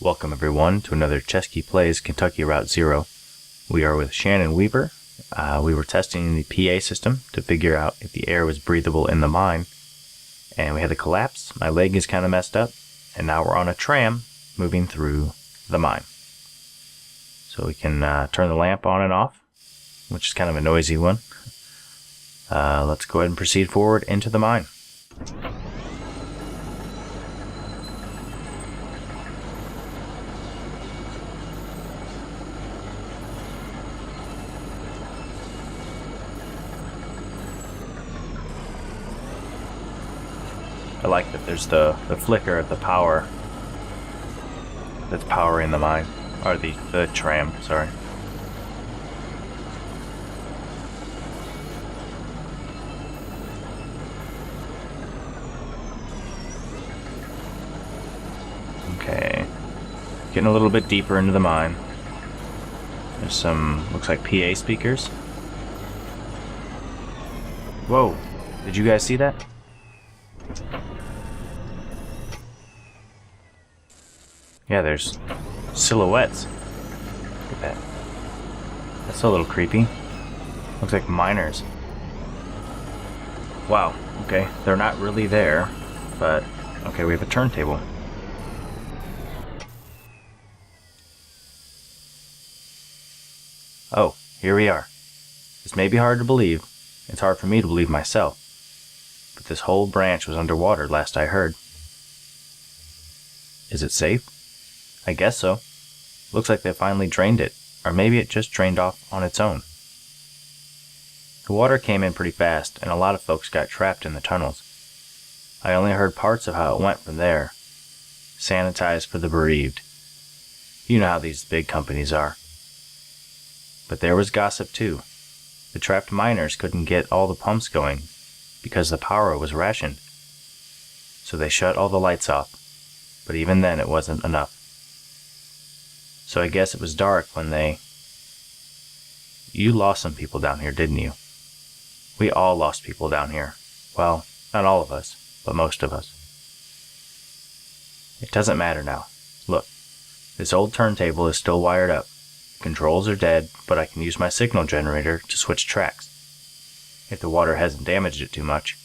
Welcome everyone to another Cheski Plays Kentucky Route Zero. We are with Shannon Weaver. We were testing the PA system to figure out if the air was breathable in the mine. And we had a collapse, my leg is kind of messed up, and now we're on a tram moving through the mine. So we can turn the lamp on and off, which is kind of a noisy one. Let's go ahead and proceed forward into the mine. I like that there's the flicker of the power that's powering the mine, or the tram, sorry. Okay, getting a little bit deeper into the mine. There's some, looks like PA speakers. Whoa, did you guys see that? Yeah, there's silhouettes. Look at that. That's a little creepy. Looks like miners. Wow, okay, they're not really there, but okay, we have a turntable. Oh, here we are. This may be hard to believe. It's hard for me to believe myself. But this whole branch was underwater last I heard. Is it safe? I guess so. Looks like they finally drained it, or maybe it just drained off on its own. The water came in pretty fast, and a lot of folks got trapped in the tunnels. I only heard parts of how it went from there. Sanitized for the bereaved. You know how these big companies are. But there was gossip too. The trapped miners couldn't get all the pumps going because the power was rationed. So they shut all the lights off, but even then it wasn't enough. So I guess it was dark when You lost some people down here, didn't you? We all lost people down here. Well, not all of us, but most of us. It doesn't matter now. Look, this old turntable is still wired up. Controls are dead, but I can use my signal generator to switch tracks, if the water hasn't damaged it too much.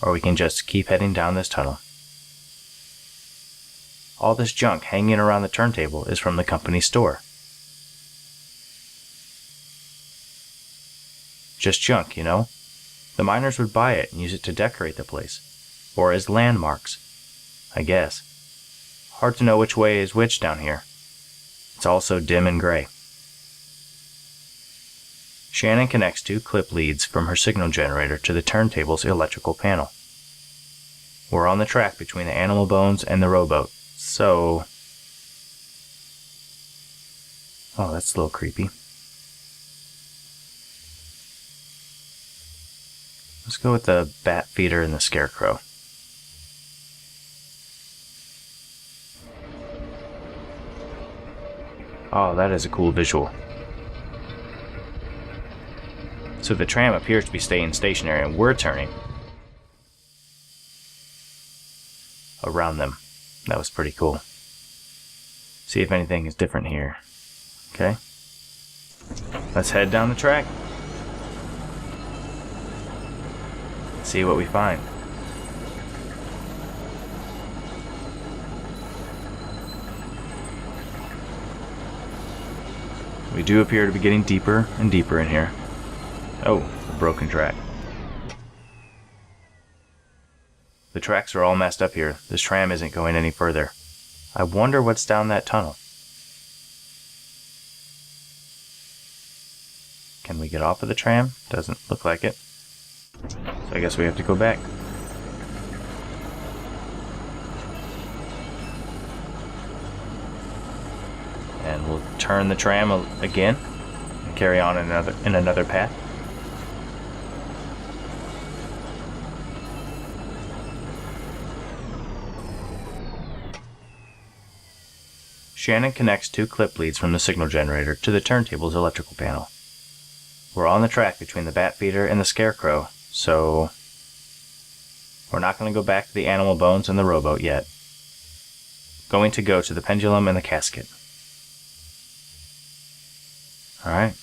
Or we can just keep heading down this tunnel. All this junk hanging around the turntable is from the company store. Just junk, you know? The miners would buy it and use it to decorate the place, or as landmarks, I guess. Hard to know which way is which down here. It's all so dim and gray. Shannon connects 2 clip leads from her signal generator to the turntable's electrical panel. We're on the track between the animal bones and the rowboat, so... Oh, that's a little creepy. Let's go with the bat feeder and the scarecrow. Oh, that is a cool visual. So the tram appears to be staying stationary and we're turning around them. That was pretty cool. See if anything is different here. Okay. Let's head down the track. See what we find. We do appear to be getting deeper and deeper in here. Oh, a broken track. The tracks are all messed up here. This tram isn't going any further. I wonder what's down that tunnel. Can we get off of the tram? Doesn't look like it. So I guess we have to go back. And we'll turn the tram again and carry on in another path. Shannon connects 2 clip leads from the signal generator to the turntable's electrical panel. We're on the track between the bat feeder and the scarecrow, so we're not going to go back to the animal bones and the rowboat yet. going to go to the pendulum and the casket. Alright.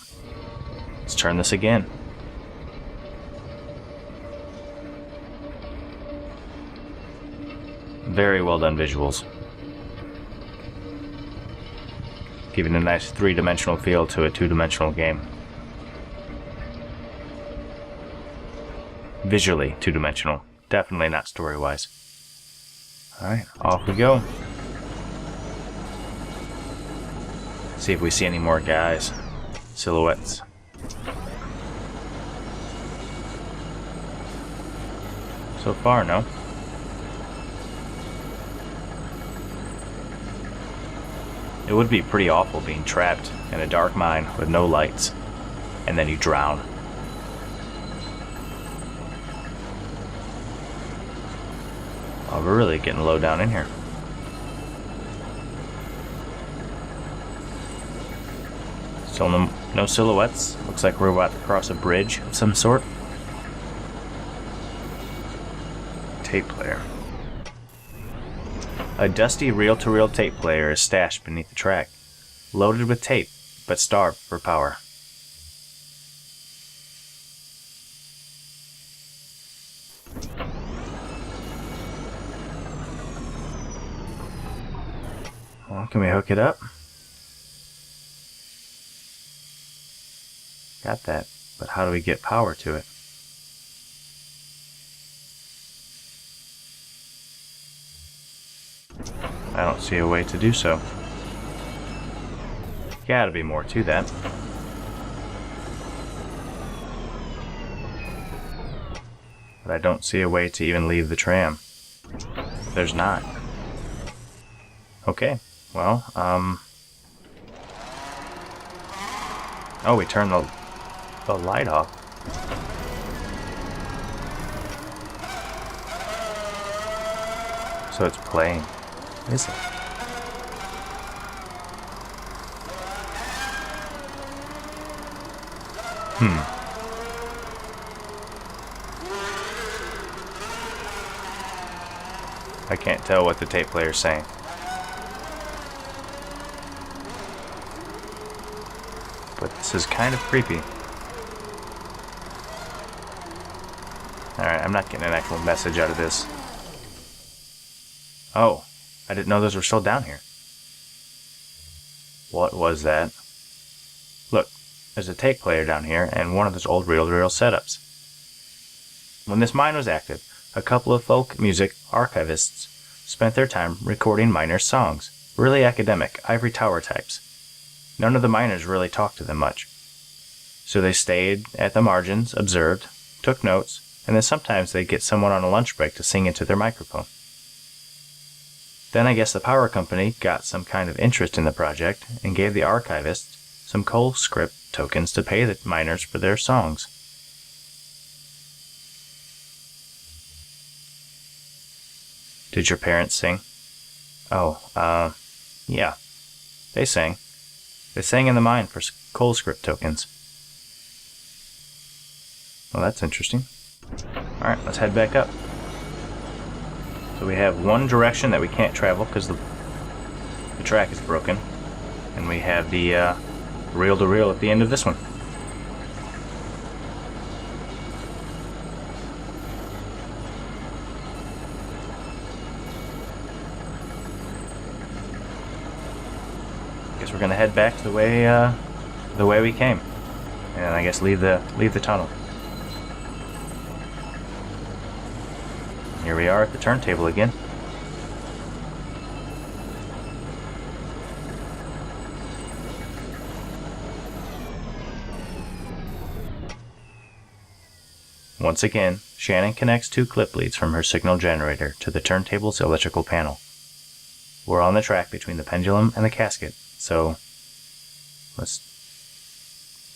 Let's turn this again. Very well done visuals. Giving a nice three-dimensional feel to a two-dimensional game. Visually two-dimensional. Definitely not story-wise. Alright, off we go. See if we see any more guys. Silhouettes. So far, no. It would be pretty awful being trapped in a dark mine with no lights, and then you drown. Oh, we're really getting low down in here. Still no silhouettes. Looks like we're about to cross a bridge of some sort. Tape player. A dusty reel-to-reel tape player is stashed beneath the track, loaded with tape, but starved for power. Well, can we hook it up? Got that, but how do we get power to it? I don't see a way to do so. Gotta be more to that. But I don't see a way to even leave the tram. There's not. Okay, well, oh, we turned the light off. So it's playing. Is it? I can't tell what the tape player's saying. But this is kind of creepy. Alright, I'm not getting an actual message out of this. Oh, I didn't know those were still down here. What was that? Look, there's a tape player down here and one of those old reel-to-reel setups. When this mine was active, a couple of folk music archivists spent their time recording miners' songs. Really academic, ivory tower types. None of the miners really talked to them much. So they stayed at the margins, observed, took notes, and then sometimes they'd get someone on a lunch break to sing into their microphone. Then I guess the power company got some kind of interest in the project and gave the archivists some coal script tokens to pay the miners for their songs. Did your parents sing? Oh, yeah. They sang. They sang in the mine for coal script tokens. Well, that's interesting. Alright, let's head back up. So we have one direction that we can't travel because the track is broken. And we have the reel-to-reel at the end of this one. Guess we're gonna head back to the way we came, and I guess leave the tunnel. Here we are at the turntable again. Once again, Shannon connects two clip leads from her signal generator to the turntable's electrical panel. We're on the track between the pendulum and the casket, so let's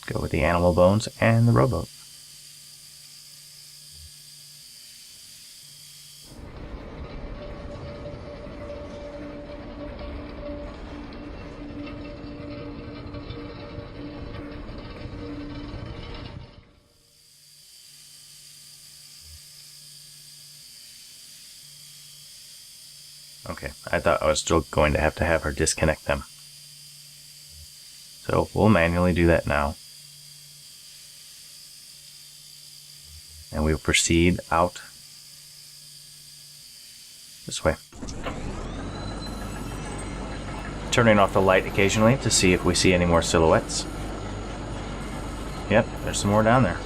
go with the animal bones and the rowboat. Okay, I thought I was still going to have her disconnect them. So we'll manually do that now. And we will proceed out this way. Turning off the light occasionally to see if we see any more silhouettes. Yep, there's some more down there.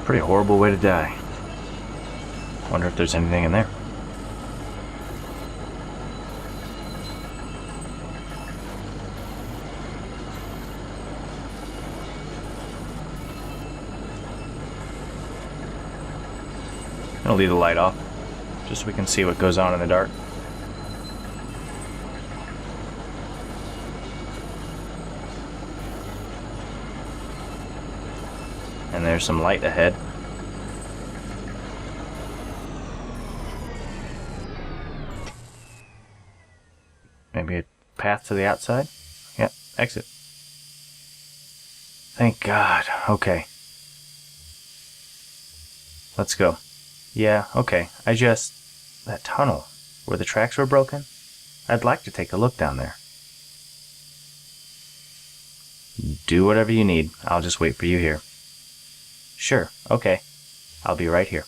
Pretty horrible way to die. Wonder if there's anything in there. I'll leave the light off, just so we can see what goes on in the dark. And there's some light ahead. Maybe a path to the outside? Yep, exit. Thank God. Okay. Let's go. Yeah, okay. That tunnel, where the tracks were broken? I'd like to take a look down there. Do whatever you need. I'll just wait for you here. Sure, okay. I'll be right here.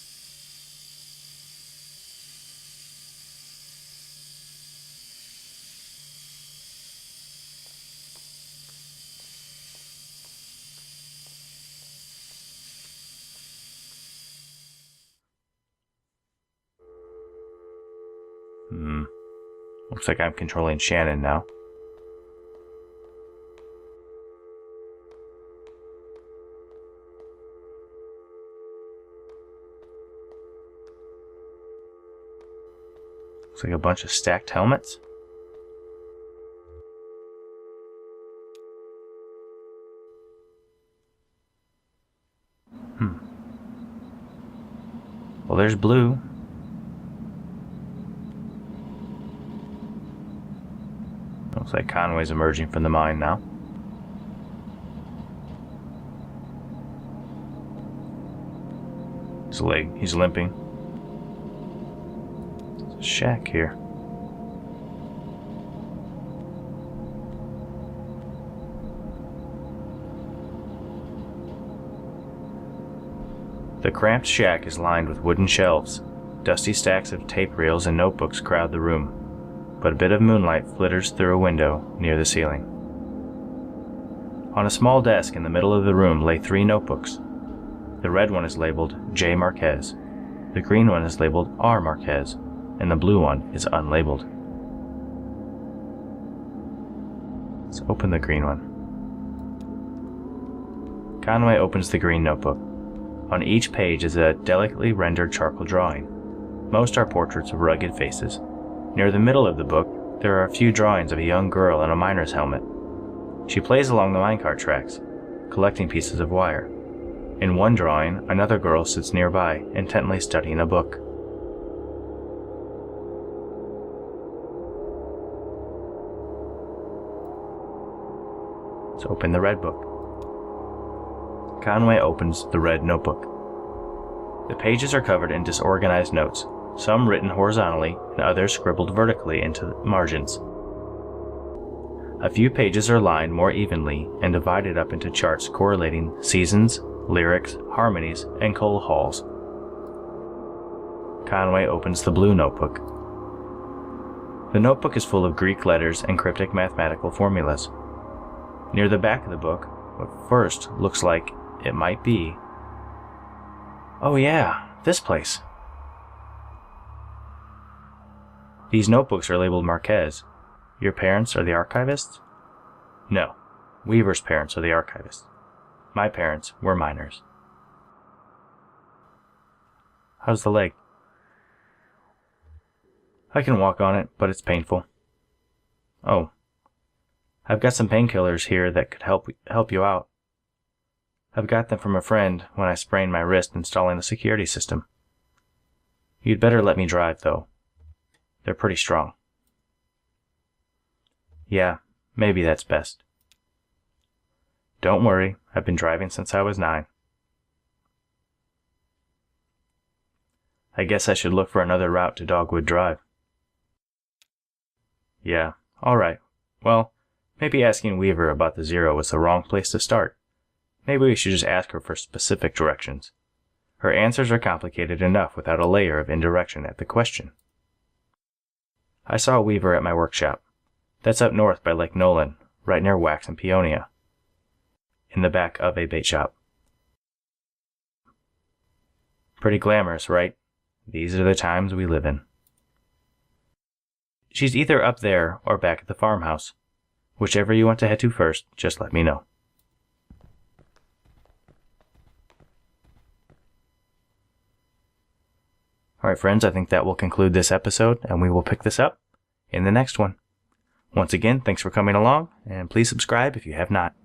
Looks like I'm controlling Shannon now. Looks like a bunch of stacked helmets. Well, there's Blue. Looks like Conway's emerging from the mine now. His leg, he's limping. There's a shack here. The cramped shack is lined with wooden shelves. Dusty stacks of tape reels and notebooks crowd the room, but a bit of moonlight flitters through a window near the ceiling. On a small desk in the middle of the room lay 3 notebooks. The red one is labeled J. Marquez, the green one is labeled R. Marquez, and the blue one is unlabeled. Let's open the green one. Conway opens the green notebook. On each page is a delicately rendered charcoal drawing. Most are portraits of rugged faces. Near the middle of the book, there are a few drawings of a young girl in a miner's helmet. She plays along the minecart tracks, collecting pieces of wire. In one drawing, another girl sits nearby, intently studying a book. Let's open the red book. Conway opens the red notebook. The pages are covered in disorganized notes, some written horizontally and others scribbled vertically into the margins. A few pages are lined more evenly and divided up into charts correlating seasons, lyrics, harmonies, and coal hauls. Conway opens the blue notebook. The notebook is full of Greek letters and cryptic mathematical formulas. Near the back of the book, what first looks like it might be... Oh yeah, this place. These notebooks are labeled Marquez. Your parents are the archivists? No, Weaver's parents are the archivists. My parents were miners. How's the leg? I can walk on it, but it's painful. Oh, I've got some painkillers here that could help you out. I've got them from a friend when I sprained my wrist installing the security system. You'd better let me drive, though. They're pretty strong. Yeah, maybe that's best. Don't worry, I've been driving since I was 9. I guess I should look for another route to Dogwood Drive. Yeah, alright. Well, maybe asking Weaver about the zero was the wrong place to start. Maybe we should just ask her for specific directions. Her answers are complicated enough without a layer of indirection at the question. I saw Weaver at my workshop. That's up north by Lake Nolan, right near Wax and Peonia. In the back of a bait shop. Pretty glamorous, right? These are the times we live in. She's either up there or back at the farmhouse. Whichever you want to head to first, just let me know. Alright friends, I think that will conclude this episode, and we will pick this up in the next one. Once again, thanks for coming along, and please subscribe if you have not.